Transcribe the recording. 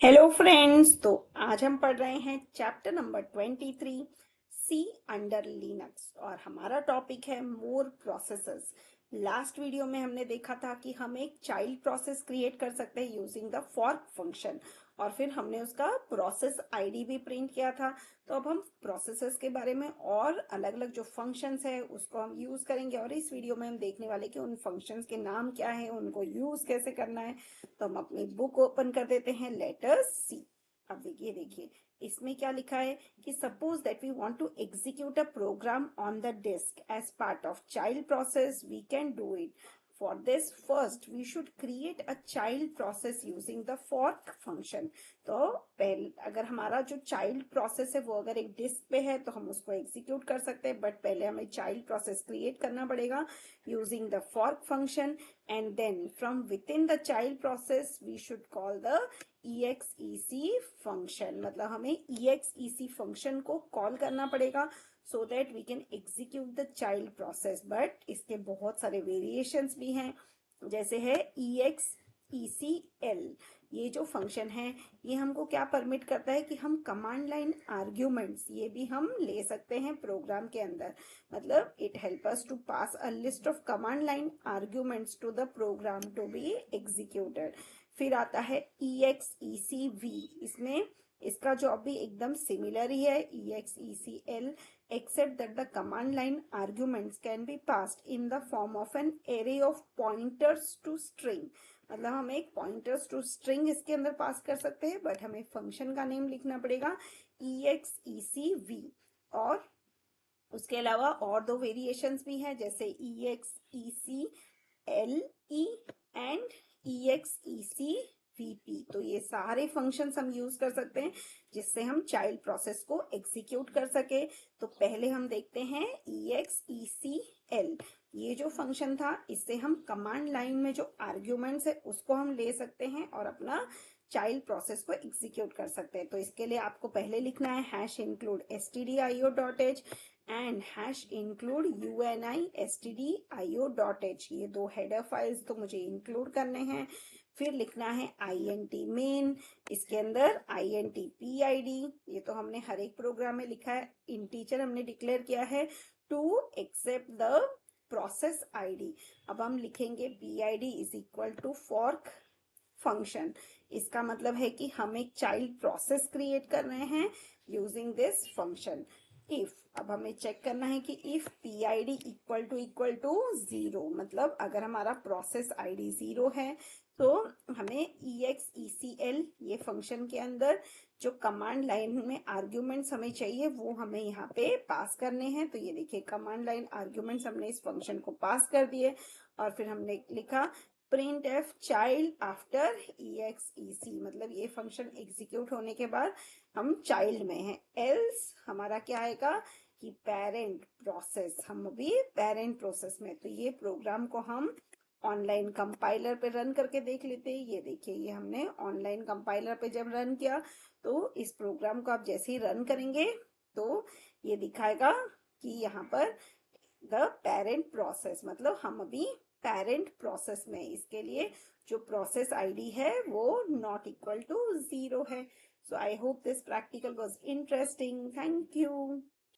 Hello friends. तो आज हम पढ़ रहे हैं चैप्टर नंबर 23 सी अंडर लिनक्स और हमारा टॉपिक है मोर प्रोसेसेस। लास्ट वीडियो में हमने देखा था कि हम एक चाइल्ड प्रोसेस क्रिएट कर सकते हैं यूजिंग द फॉर्क फंक्शन और फिर हमने उसका प्रोसेस आईडी भी प्रिंट किया था। तो अब हम प्रोसेसेस के बारे में और अलग अलग जो फंक्शंस है उसको हम यूज करेंगे और इस वीडियो में हम देखने वाले कि उन फंक्शंस के नाम क्या है, उनको यूज कैसे करना है। तो हम अपनी बुक ओपन कर देते हैं, लेटर सी। अब देखिए इसमें क्या लिखा है कि suppose that we want to execute a program on the disk as part of child process, we can do it. For this, first we should create a child process using the fork function. तो पहले अगर हमारा जो child process है वो अगर एक disc पे है तो हम उसको एग्जीक्यूट कर सकते हैं, बट पहले हमें चाइल्ड प्रोसेस क्रिएट करना पड़ेगा using the fork function. And then from within the child process we should call the exec function. मतलब हमें exec function को कॉल करना पड़ेगा so that we can execute the child process. but इसके बहुत सारे वेरिएशंस भी हैं, जैसे है execl। ये जो फंक्शन है ये हमको क्या परमिट करता है कि हम कमांड लाइन आर्ग्यूमेंट्स ये भी हम ले सकते हैं प्रोग्राम के अंदर। मतलब it help us to pass a list of command line arguments to the program to be executed. फिर आता है execv। इसमें इसका जॉब भी एकदम सिमिलर ही है execl, except that the command line arguments can be passed in the form of an array of pointers to string। मतलब हम एक pointers to string इसके अंदर पास कर सकते हैं, बट हमें फंक्शन का नेम लिखना पड़ेगा execv। और उसके अलावा और दो वेरिएशंस भी हैं, जैसे execle एंड execvp। तो ये सारे फंक्शंस हम यूज कर सकते हैं जिससे हम चाइल्ड प्रोसेस को एग्जीक्यूट कर सके। तो पहले हम देखते हैं execl। ये जो फंक्शन था इससे हम कमांड लाइन में जो आर्ग्यूमेंट्स है उसको हम ले सकते हैं और अपना चाइल्ड प्रोसेस को एग्जीक्यूट कर सकते हैं। तो इसके लिए आपको पहले लिखना है #include stdio.h and #include uni stdio.h। ये दो हेडर फाइल्स तो मुझे इंक्लूड करने हैं। फिर लिखना है int main, इसके अंदर int pid। ये तो हमने हर एक प्रोग्राम में लिखा है। इंटीजर हमने डिक्लेयर किया है to accept the process id। अब हम लिखेंगे pid is equal to fork function. इसका मतलब है कि हम एक चाइल्ड प्रोसेस क्रिएट कर रहे हैं यूजिंग दिस फंक्शन। इफ अब हमें चेक करना है कि इफ pid इक्वल टू 0, मतलब अगर हमारा प्रोसेस id 0 है तो हमें execl ये फंक्शन के अंदर जो कमांड लाइन में आर्ग्यूमेंट्स हमें चाहिए वो हमें यहाँ पे पास करने हैं। तो ये देखिए कमांड लाइन आर्ग्यूमेंट्स हमने इस फंक्शन को पास कर दिए और फिर हमने लिखा print F child after exec। मतलब ये फंक्शन एग्जीक्यूट होने के बाद हम चाइल्ड में हैं। एल्स हमारा क्या आएगा कि पेरेंट प्रोसेस, हम अभी पेरेंट प्रोसेस में। तो ये प्रोग्राम को हम ऑनलाइन कंपाइलर पे रन करके देख लेते हैं। ये देखिए ये हमने ऑनलाइन कंपाइलर पे जब रन किया तो इस प्रोग्राम को आप जैसे ही रन करेंगे तो ये दिखाएगा कि यहाँ पर द पेरेंट प्रोसेस, मतलब हम अभी पेरेंट प्रोसेस में। इसके लिए जो प्रोसेस आईडी है वो नॉट इक्वल टू 0 है। So I hope this practical was interesting. Thank you.